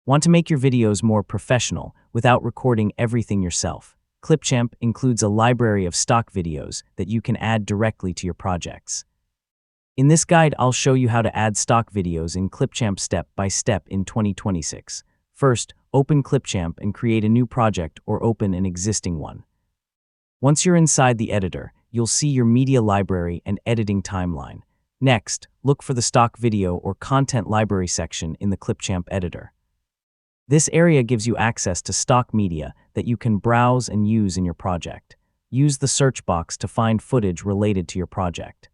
Want to make your videos more professional without recording everything yourself? Clipchamp includes a library of stock videos that you can add directly to your projects. In this guide, I'll show you how to add stock videos in Clipchamp step by step in 2026. First, open Clipchamp and create a new project or open an existing one. Once you're inside the editor, you'll see your media library and editing timeline. Next, look for the stock video or content library section in the Clipchamp editor. This area gives you access to stock media that you can browse and use in your project. Use the search box to find footage related to your project.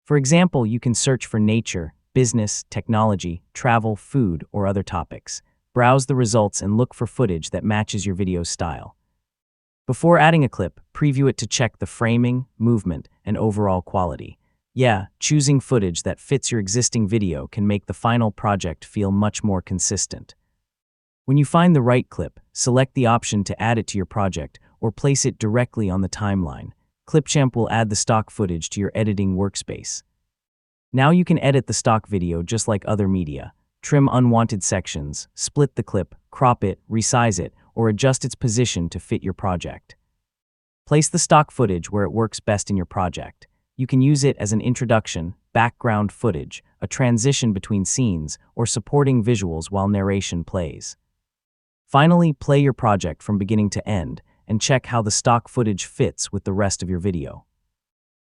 For example, you can search for nature, business, technology, travel, food, or other topics. Browse the results and look for footage that matches your video's style. Before adding a clip, preview it to check the framing, movement, and overall quality. Choosing footage that fits your existing video can make the final project feel much more consistent. When you find the right clip, select the option to add it to your project or place it directly on the timeline. Clipchamp will add the stock footage to your editing workspace. Now you can edit the stock video just like other media. Trim unwanted sections, split the clip, crop it, resize it, or adjust its position to fit your project. Place the stock footage where it works best in your project. You can use it as an introduction, background footage, a transition between scenes, or supporting visuals while narration plays. Finally, play your project from beginning to end and check how the stock footage fits with the rest of your video.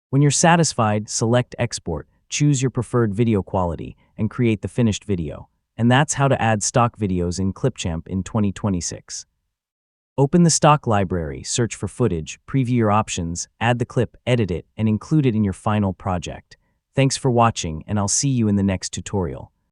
When you're satisfied, select Export, choose your preferred video quality, and create the finished video. And that's how to add stock videos in Clipchamp in 2026. Open the stock library, search for footage, preview your options, add the clip, edit it, and include it in your final project. Thanks for watching, and I'll see you in the next tutorial.